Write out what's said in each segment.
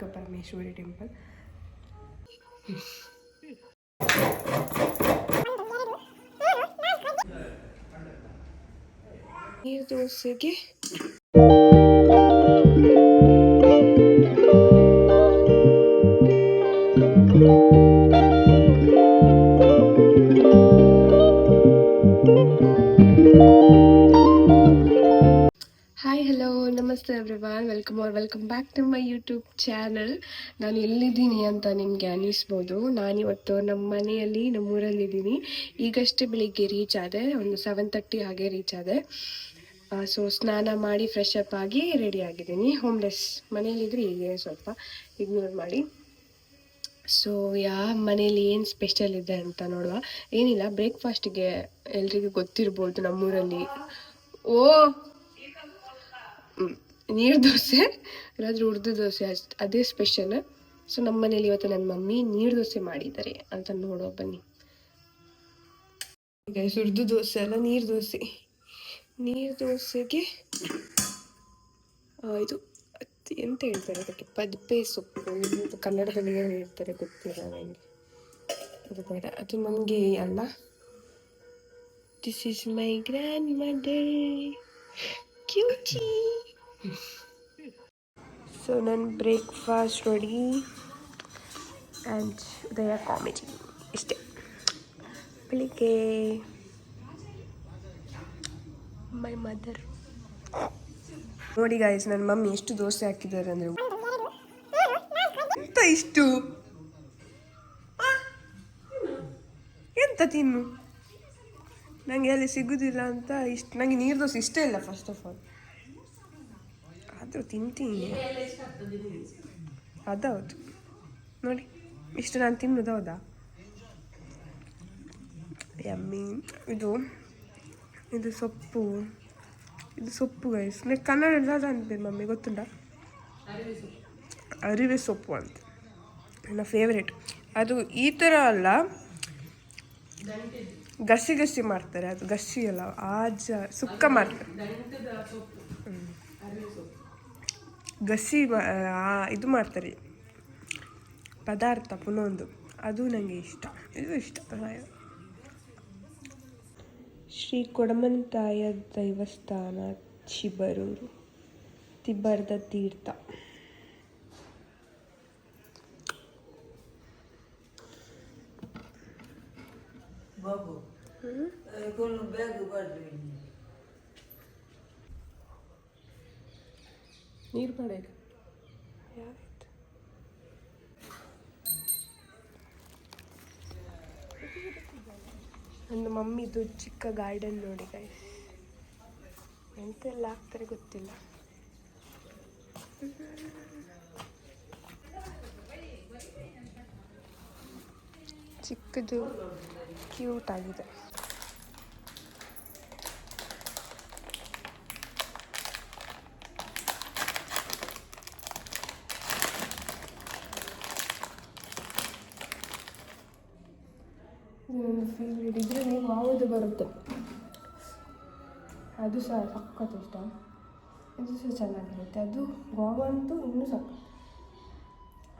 Durga Parameshwari temple. ನೀರು ದೋಸೆಗೆ hi hello ನಮಸ್ತೆ everyone, welcome back to my YouTube channel. ನಾನು ಎಲ್ಲಿದ್ದೀನಿ ಅಂತ ನಿಮಗೆ ಅನ್ನಿಸ್ಬೋದು. ನಾನಿವತ್ತು ನಮ್ಮ ಮನೆಯಲ್ಲಿ ನಮ್ಮೂರಲ್ಲಿದ್ದೀನಿ. ಈಗಷ್ಟೇ ಬೆಳಿಗ್ಗೆ ರೀಚ್ ಆದೆ, ಒಂದು 7:30 ಹಾಗೆ ರೀಚ್ ಆದೆ. ಸೊ ಸ್ನಾನ ಮಾಡಿ ಫ್ರೆಶ್ ಅಪ್ ಆಗಿ ರೆಡಿ ಆಗಿದ್ದೀನಿ. ಹೋಮ್ಲೆಸ್ ಮನೆಯಲ್ಲಿದ್ದರೆ ಹೀಗೆ ಸ್ವಲ್ಪ ಇಗ್ನೋರ್ ಮಾಡಿ. ಸೊ ಮನೇಲಿ ಏನು ಸ್ಪೆಷಲ್ ಇದೆ ಅಂತ ನೋಡುವ. ಏನಿಲ್ಲ, ಬ್ರೇಕ್ಫಾಸ್ಟಿಗೆ ಎಲ್ರಿಗೂ ಗೊತ್ತಿರ್ಬೋದು ನಮ್ಮೂರಲ್ಲಿ ನೀರು ದೋಸೆ ಇಲ್ಲಾಂದರೆ ಉರ್ದು ದೋಸೆ ಅದೇ ಸ್ಪೆಷಲ್. ಸೊ ನಮ್ಮ ಮನೇಲಿ ಇವತ್ತು ನನ್ನ ಮಮ್ಮಿ ನೀರು ದೋಸೆ ಮಾಡಿದ್ದಾರೆ ಅಂತ ನೋಡೋ ಬನ್ನಿ. ಈಗ ಉರ್ದು ದೋಸೆ ಅಲ್ಲ, ನೀರು ದೋಸೆಗೆ ಇದು ಎಂತ ಹೇಳ್ತಾರೆ ಅದಕ್ಕೆ, ಪದ್ಪೆ ಸೊಪ್ಪು, ಕನ್ನಡದಲ್ಲಿ ಏನು ಹೇಳ್ತಾರೆ ಗೊತ್ತಿಲ್ಲ ನನಗೆ. ಅದು ಬೇಡ, ಅದು ನಮಗೆ ಅಲ್ಲ. This is my grandmother cutie. So ನನ್ನ breakfast ready and Udaya comedy ಇಷ್ಟೇ. ಬೆಳಿಗ್ಗೆ ಮೈ ಮದರ್ ನೋಡಿ ಗಾಯ್ಸ್, ನನ್ನ ಮಮ್ಮಿ ಎಷ್ಟು ದೋಸೆ ಹಾಕಿದ್ದಾರೆ ಅಂದರೆ ಎಂತ ಇಷ್ಟು ಎಂತ ತಿನ್ನು, ನನಗೆ ಅಲ್ಲಿ ಸಿಗೋದಿಲ್ಲ ಅಂತ ಇಷ್ಟು. ನನಗೆ ನೀರು ದೋಸೆ ಇಷ್ಟ ಇಲ್ಲ ಫಸ್ಟ್ ಆಫ್ ಆಲ್, ಆದರೂ ತಿಂತೀನಿ. ಅದೌದು ನೋಡಿ, ಇಷ್ಟು ನಾನು ತಿನ್ನೋದು ಹೌದಾ. ಯಮ್ಮಿ. ಇದು ಸೊಪ್ಪು ಗೈಸ್. ನನಗೆ ಕನ್ನಡ ಅಂತ ಮಮ್ಮಿ ಗೊತ್ತುಂಟ, ಅರಿವೆ ಸೊಪ್ಪು ಅಂತ ನನ್ನ ಫೇವ್ರೇಟ್. ಅದು ಈ ಥರ ಅಲ್ಲ, ಗಸಿ ಮಾಡ್ತಾರೆ. ಅದು ಗಸಿ ಅಲ್ಲ, ಸುಕ್ಕ ಮಾಡ್ತಾರೆ. ಗಸಿ ಇದು ಮಾಡ್ತಾರೆ ಪದಾರ್ಥ ಪುನೊಂದು, ಅದು ನನಗೆ ಇಷ್ಟ. ಇದು ಇಷ್ಟ. ಶ್ರೀ ಕೊಡಮನ್ತಾಯ ದೈವಸ್ಥಾನ ಚಿಬರೂರು, ತಿಬ್ಬರ್ದ ತೀರ್ಥ. ನೀರು ಬೇಡ ಈಗ. ಯಾವ್ದಾಯ್ತು ನನ್ನ ಮಮ್ಮಿದು ಚಿಕ್ಕ ಗಾರ್ಡನ್ ನೋಡಿ ಗೈಸ್, ಎಂತೆಲ್ಲ ಆಗ್ತಾರೆ ಗೊತ್ತಿಲ್ಲ. ಚಿಕ್ಕದು ಕ್ಯೂಟ್ ಆಗಿದೆ. ನನ್ನ ಫೇವ್ರೇಟ್. ಇದರಲ್ಲಿ ಯಾವುದು ಬರುತ್ತೆ ಅದು ಸಹ ಸಖತ್ ಇಷ್ಟ. ಇದು ಸಹ ಚೆನ್ನಾಗಿರುತ್ತೆ. ಅದು ಗೋವಾ ಅಂತೂ ಇನ್ನೂ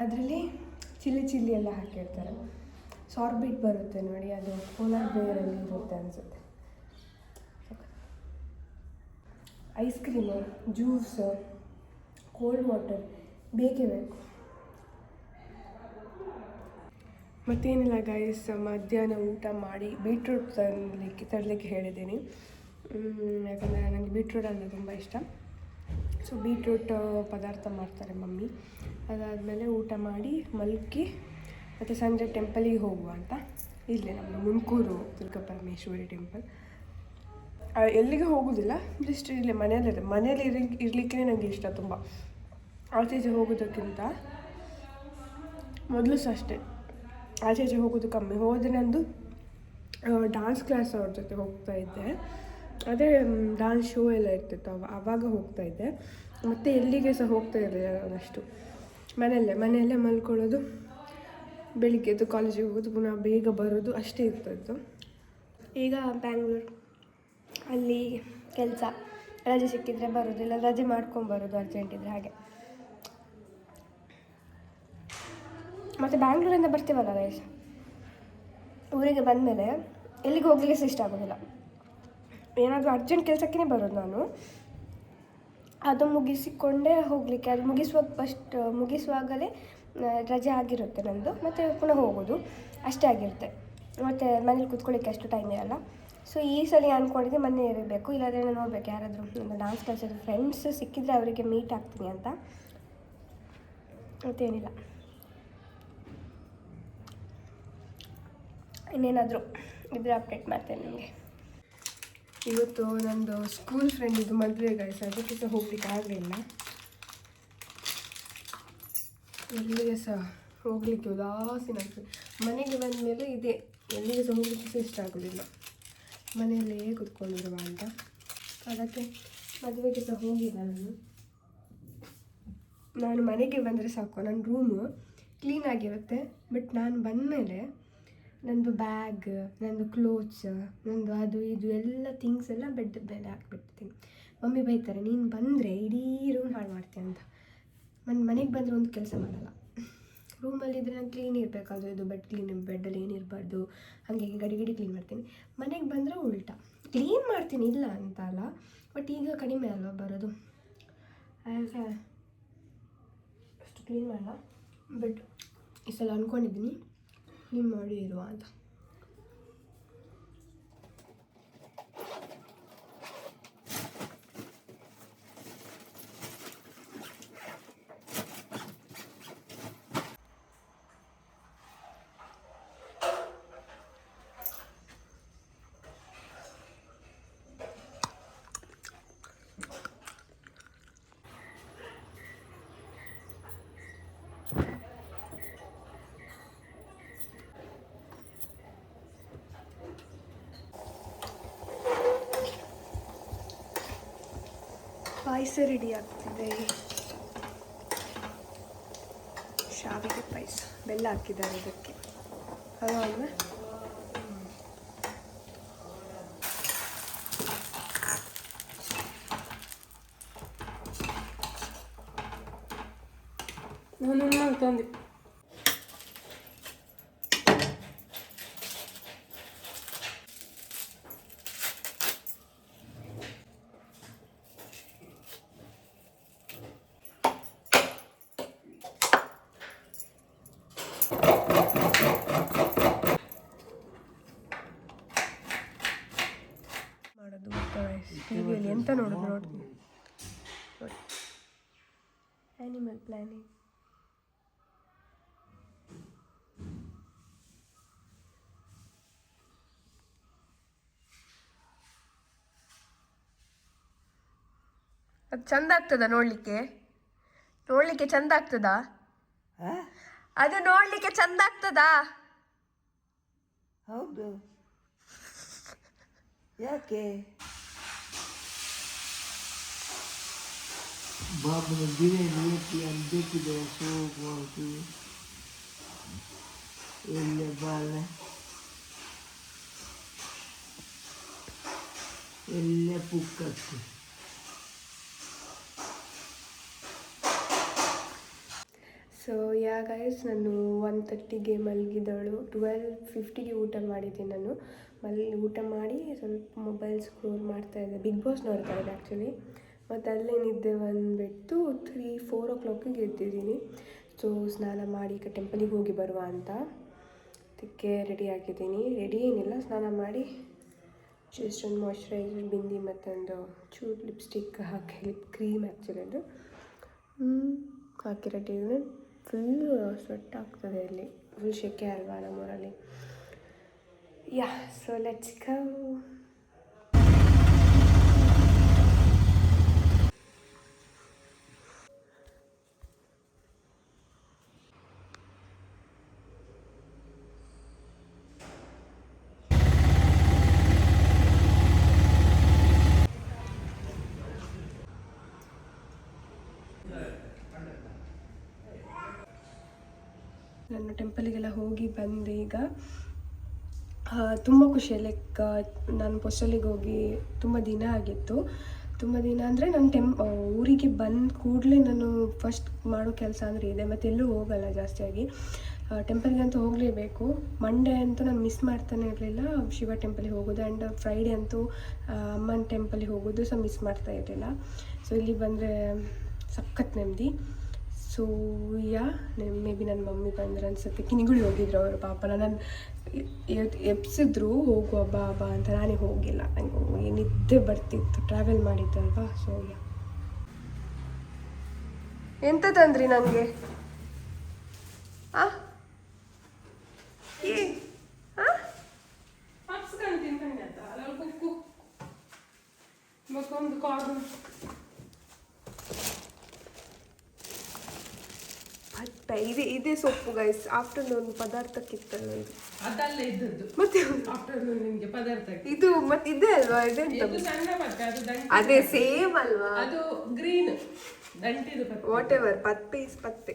ಅದರಲ್ಲಿ ಚಿಲ್ಲಿ ಎಲ್ಲ ಹಾಕಿರ್ತಾರೆ. ಸಾರ್ಬಿಟ್ ಬರುತ್ತೆ ನೋಡಿ, ಅದು ಪೋಲಾರ್ ಬೇರಲ್ಲಿ ಇರುತ್ತೆ ಅನಿಸುತ್ತೆ. Ice cream, juice, cold water ಬೇಕೇ ಬೇಕು. ಮತ್ತೇನಿಲ್ಲ ಗೈಸ್, ಮಧ್ಯಾಹ್ನ ಊಟ ಮಾಡಿ ಬೀಟ್ರೂಟ್ ತರಲಿಕ್ಕೆ ಹೇಳಿದ್ದೀನಿ. ಯಾಕಂದರೆ ನನಗೆ ಬೀಟ್ರೂಟ್ ಅಂದರೆ ತುಂಬ ಇಷ್ಟ. ಸೊ ಬೀಟ್ರೂಟ್ ಪದಾರ್ಥ ಮಾಡ್ತಾರೆ ಮಮ್ಮಿ. ಅದಾದಮೇಲೆ ಊಟ ಮಾಡಿ ಮಲ್ಕಿ ಮತ್ತು ಸಂಜೆ ಟೆಂಪಲಿಗೆ ಹೋಗುವ ಅಂತ. ಇಲ್ಲೇ ನಮ್ಮ ಮುನ್ಕೂರು ದುರ್ಗಾ ಪರಮೇಶ್ವರಿ ಟೆಂಪಲ್. ಎಲ್ಲಿಗೆ ಹೋಗೋದಿಲ್ಲ, ಜಸ್ಟ್ ಇಲ್ಲೇ ಮನೇಲಿ ಇರಲಿಕ್ಕೆ ನನಗೆ ಇಷ್ಟ ತುಂಬ. ಆಚೆ ಹೋಗೋದಕ್ಕಿಂತ ಮೊದಲು ಸಹ ಅಷ್ಟೇ, ಆಚೆ ಹೋಗೋದು ಕಮ್ಮಿ. ಹೋದರೆ ನಂದು ಡಾನ್ಸ್ ಕ್ಲಾಸ್ ಅವ್ರ ಜೊತೆ ಹೋಗ್ತಾ ಇದ್ದೆ. ಅದೇ ಡಾನ್ಸ್ ಶೋ ಎಲ್ಲ ಇರ್ತಿತ್ತು, ಆವಾಗ ಹೋಗ್ತಾ ಇದ್ದೆ. ಮತ್ತು ಎಲ್ಲಿಗೆ ಸಹ ಹೋಗ್ತಾ ಇರಲಿಲ್ಲ ಅಷ್ಟು. ಮನೆಯಲ್ಲೇ ಮಲ್ಕೊಳ್ಳೋದು, ಬೆಳಿಗ್ಗೆ ಎದ್ದು ಕಾಲೇಜಿಗೆ ಹೋಗೋದು, ಪುನಃ ಬೇಗ ಬರೋದು ಅಷ್ಟೇ ಇರ್ತಾಯಿತ್ತು. ಈಗ ಬ್ಯಾಂಗ್ಳೂರು, ಅಲ್ಲಿ ಕೆಲಸ, ರಜೆ ಸಿಕ್ಕಿದರೆ ಬರೋದು, ಇಲ್ಲ ರಜೆ ಮಾಡ್ಕೊಂಬರೋದು ಅರ್ಜೆಂಟ್ ಇದ್ದರೆ. ಹಾಗೆ ಮತ್ತು ಬ್ಯಾಂಗ್ಳೂರಿಂದ ಬರ್ತೀವಲ್ಲ ಗೈಸ್, ಊರಿಗೆ ಬಂದಮೇಲೆ ಎಲ್ಲಿಗೆ ಹೋಗಲಿಕ್ಕೆ ಸಹ ಇಷ್ಟ ಆಗೋದಿಲ್ಲ. ಏನಾದರೂ ಅರ್ಜೆಂಟ್ ಕೆಲಸಕ್ಕೇ ಬರೋದು ನಾನು, ಅದು ಮುಗಿಸಿಕೊಂಡೇ ಹೋಗಲಿಕ್ಕೆ. ಅದು ಮುಗಿಸುವಾಗಲೇ ರಜೆ ಆಗಿರುತ್ತೆ ನನ್ನದು, ಮತ್ತು ಪುನಃ ಹೋಗೋದು ಅಷ್ಟೇ ಆಗಿರುತ್ತೆ. ಮತ್ತು ಮನೇಲಿ ಕೂತ್ಕೊಳ್ಳಿಕ್ಕೆ ಅಷ್ಟು ಟೈಮ್ ಇರಲ್ಲ. ಸೊ ಈ ಸಲ ಅಂದ್ಕೊಂಡಿದ್ದೆ ಮನೆ ಇರಬೇಕು, ಇಲ್ಲಾಂದರೆ ನಾನು ನೋಡಬೇಕು ಯಾರಾದರೂ ನನ್ನ ಡಾನ್ಸ್ ಕ್ಲಾಸಲ್ಲಿ ಫ್ರೆಂಡ್ಸ್ ಸಿಕ್ಕಿದರೆ ಅವರಿಗೆ ಮೀಟ್ ಆಗ್ತೀನಿ ಅಂತ. ಮತ್ತೇನಿಲ್ಲ, ಇನ್ನೇನಾದರೂ ಇದ್ರೆ ಅಪ್ಡೇಟ್ ಮಾಡ್ತೇನೆ ನಿಮಗೆ. ಇವತ್ತು ನಂದು ಸ್ಕೂಲ್ ಫ್ರೆಂಡಿದು ಮದುವೆ ಗೈಸ್, ಅದಕ್ಕೆ ಸಹ ಹೋಗ್ಲಿಕ್ಕೆ ಆಗಲಿಲ್ಲ. ಎಲ್ಲಿಗೆ ಸಹ ಹೋಗಲಿಕ್ಕೆ ಉದಾಸೀನ ಆಗ್ತದೆ. ಮನೆಗೆ ಬಂದ ಮೇಲೆ ಇದೆ, ಎಲ್ಲಿಗೆ ಸಹ ಹೋಗಲಿಕ್ಕೆ ಸಹ ಇಷ್ಟ ಆಗೋದಿಲ್ಲ, ಮನೆಯಲ್ಲೇ ಕೂತ್ಕೊಂಡಿರುವ ಅಂತ. ಅದಕ್ಕೆ ಮದುವೆಗೆ ಸಹ ಹೋಗಿಲ್ಲ ನಾನು ಮನೆಗೆ ಬಂದರೆ ಸಾಕು, ನನ್ನ ರೂಮು ಕ್ಲೀನಾಗಿರುತ್ತೆ. ಬಟ್ ನಾನು ಬಂದಮೇಲೆ ನಂದು ಬ್ಯಾಗ್, ನಂದು ಕ್ಲೋತ್ಸ್, ನಂದು ಅದು ಇದು ಎಲ್ಲ ಥಿಂಗ್ಸ್ ಎಲ್ಲ ಬೆಡ್ ಮೇಲೆ ಹಾಕ್ಬಿಡ್ತೀನಿ. ಮಮ್ಮಿ ಬೈತಾರೆ, ನೀನು ಬಂದರೆ ಇಡೀ ರೂಮ್ ಹಾಳು ಮಾಡ್ತೀಯ ಅಂತ. ಮನೆಗೆ ಬಂದರೆ ಒಂದು ಕೆಲಸ ಮಾಡಲ್ಲ. ರೂಮಲ್ಲಿದ್ದರೆ ನಾನು ಕ್ಲೀನ್ ಇರಬೇಕು, ಅದು ಇದು ಬೆಡ್ಡಲ್ಲಿ ಏನಿರಬಾರ್ದು, ಹಾಗೆ ಗಡಿ ಕ್ಲೀನ್ ಮಾಡ್ತೀನಿ. ಮನೆಗೆ ಬಂದರೆ ಉಲ್ಟಾ ಕ್ಲೀನ್ ಮಾಡ್ತೀನಿ, ಇಲ್ಲ ಅಂತ ಅಲ್ಲ, ಬಟ್ ಈಗ ಕಡಿಮೆ ಅಲ್ವಾ ಬರೋದು, ಅಷ್ಟು ಕ್ಲೀನ್ ಮಾಡಲ್ಲ. ಬಟ್ ಈ ಸಲ ಅಂದ್ಕೊಂಡಿದ್ದೀನಿ ಕ್ಲೀನ್ ಮಾಡಿ ಇರುವ ಅಂತ. ಪಾಯಸ ರೆಡಿ ಆಗ್ತಿದೆ, ಶಾವಿಗೆ ಪಾಯಸ, ಬೆಲ್ಲ ಹಾಕಿದ್ದಾರೆ ಇದಕ್ಕೆ. ಅಲ್ವಾ? ನಾನು ತಂದೆ ಮಾಡೋದು ಟಿವಿಯಲ್ಲಿ ಎಂತ ನೋಡೋದು ನೋಡಿ, ಆ್ಯನಿಮಲ್ ಪ್ಲಾನಿಂಗ್. ಅದು ಚಂದ ಆಗ್ತದ ನೋಡ್ಲಿಕ್ಕೆ ಚಂದ ಆಗ್ತದಾ? ಅದು ನೋಡ್ಲಿಕ್ಕೆ ಚಂದ ಆಗ್ತದಾ? ಹೌದು, ಯಾಕೆ? ಬಾಬುನ ಬಿರಿಯಾನಿ ಅಂತ ಬೇಕಿದೆ, ಸೋಪು ಹಾಕಿ ಎಲೆ ಬಾಳೆ ಎಲ್ಲ ಪುಕ್ಕತ್ತು. ಸೊ ಗೈಸ್, ನಾನು 1:30ಗೆ ಮಲಗಿದವಳು, 12:50ಗೆ ಊಟ ಮಾಡಿದ್ದೀನಿ. ನಾನು ಊಟ ಮಾಡಿ ಸ್ವಲ್ಪ ಮೊಬೈಲ್ ಸ್ಕ್ರೋಲ್ ಮಾಡ್ತಾಯಿದ್ದೆ, ಬಿಗ್ ಬಾಸ್ ನೋಡ್ತಾ ಇದ್ದೆ ಆ್ಯಕ್ಚುಲಿ. ಮತ್ತು ಅಲ್ಲೇ ನಿದ್ದೆ ಬಂದುಬಿಟ್ಟು 3-4 o'clockಗೆ ಎದ್ದಿದ್ದೀನಿ. ಸೊ ಸ್ನಾನ ಮಾಡಿ ಈಗ ಟೆಂಪಲಿಗೆ ಹೋಗಿ ಬರುವ ಅಂತ, ಅದಕ್ಕೆ ರೆಡಿ ಆಗಿದ್ದೀನಿ. ರೆಡಿ ಏನಿಲ್ಲ, ಸ್ನಾನ ಮಾಡಿ ಜಸ್ಟ್ ಒಂದು ಮಾಯ್ಶ್ಚರೈಸರ್, ಬಿಂದಿ ಮತ್ತೊಂದು ಚೂರು ಲಿಪ್ಸ್ಟಿಕ್ ಹಾಕಿ, ಲಿಪ್ ಕ್ರೀಮ್ ಆ್ಯಕ್ಚುಲಿ ಅದು ಹಾಕಿ ರೆಡಿ. ಫುಲ್ ಸ್ವೆಟ್ ಆಗ್ತದೆ, ಇಲ್ಲಿ ಫುಲ್ ಶೆಕೆ ಅಲ್ವಾ ನಮ್ಮೂರಲ್ಲಿ. So let's go. ನಾನು ಟೆಂಪಲಿಗೆಲ್ಲ ಹೋಗಿ ಬಂದೆ ಈಗ. ತುಂಬ ಖುಷಿ. ಲೈಕ್ ನಾನು ಪೋಸ್ಟಲ್ಲಿಗೆ ಹೋಗಿ ತುಂಬ ದಿನ ಆಗಿತ್ತು. ತುಂಬ ದಿನ ಅಂದರೆ ನಾನು ಊರಿಗೆ ಬಂದ ಕೂಡಲೇ ನಾನು ಫಸ್ಟ್ ಮಾಡೋ ಕೆಲಸ ಅಂದರೆ ಇದೆ, ಮತ್ತು ಎಲ್ಲೂ ಹೋಗಲ್ಲ ಜಾಸ್ತಿಯಾಗಿ. ಟೆಂಪಲ್ಗೆ ಅಂತೂ ಹೋಗಲೇಬೇಕು. ಮಂಡೇ ಅಂತೂ ನಾನು ಮಿಸ್ ಮಾಡ್ತಾನೆ ಇರಲಿಲ್ಲ, ಶಿವ ಟೆಂಪಲಿಗೆ ಹೋಗೋದು. ಆ್ಯಂಡ್ ಫ್ರೈಡೇ ಅಂತೂ ಅಮ್ಮನ ಟೆಂಪಲಿಗೆ ಹೋಗೋದು ಸಹ ಮಿಸ್ ಮಾಡ್ತಾ ಇರಲಿಲ್ಲ. ಸೊ ಇಲ್ಲಿ ಬಂದರೆ ಸಖತ್ ನೆಮ್ಮದಿ. ಸೊ ಮೇ ಬಿ ನನ್ನ ಮಮ್ಮಿ ಬಂದರೆ ಅನ್ಸುತ್ತೆ. ಕಿನಿಗುಳಿ ಹೋಗಿದ್ರು ಅವರು, ಪಾಪ ನನ್ನ ಎಬ್ಸಿದ್ರು ಹೋಗುವ ಬಾ ಅಂತ. ನಾನೇ ಹೋಗಿಲ್ಲ, ನಂಗೆ ನಿದ್ದೆ ಬರ್ತಿತ್ತು, ಟ್ರಾವೆಲ್ ಮಾಡಿದ್ದಲ್ವಾ. ಸೊ ಎಂತ ತಂದ್ರಿ ನನಗೆ? ಇದೇ ಸೊಪ್ಪು ಗೈಸ್, ಆಫ್ಟರ್ನೂನ್ ಪದಾರ್ಥಕ್ಕಿತ್ತಲ್ಲ ಇದು. ಅದಲ್ಲ ಇದ್ದದ್ದು ಮತ್ತೆ ಆಫ್ಟರ್ನೂನ್ ನಿಮ್ಗೆ ಪದಾರ್ಥ ಇದು ಮತ್ತೆ ಇದೆ ಅಲ್ವಾ? ಇದು ಸಣ್ಣ ಪತ್ತೆ, ಅದು ದಂಟು. ಅದೇ ಸೇಮ್ ಅಲ್ವಾ? ಅದು ಗ್ರೀನ್ ದಂಟಿದು ಪತ್ತೆ. ವಾಟ್ ಎವರ್, ಪತ್ತೆ.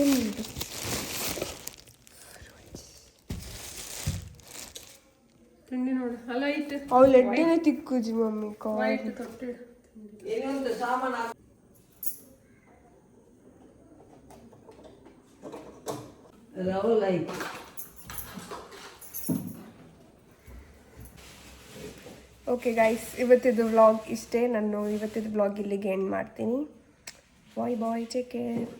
ಏನುಂಟು? ತಿಂಡಿ ನೋಡು, ಅಲ್ಲ ಇಟ್ಟು ಅವಳು ಎಡ್ಡೆನೆ ತಿಕ್ಕುಜಿ ಮಮ್ಮಿ ವೈಟ್ ತೊಟ್ಟಿಡು. ಏನೊಂದು ಸಾಮಾನು ರವೆ ಲೈಕ್. ಓಕೆ ಗೈಸ್, ಇವತ್ತಿದ್ದು ವ್ಲಾಗ್ ಇಷ್ಟೇ. ನಾನು ಇವತ್ತಿದ್ದು ವ್ಲಾಗ್ ಇಲ್ಲಿಗೆ ಎಂಡ್ ಮಾಡ್ತೀನಿ. Bye take care.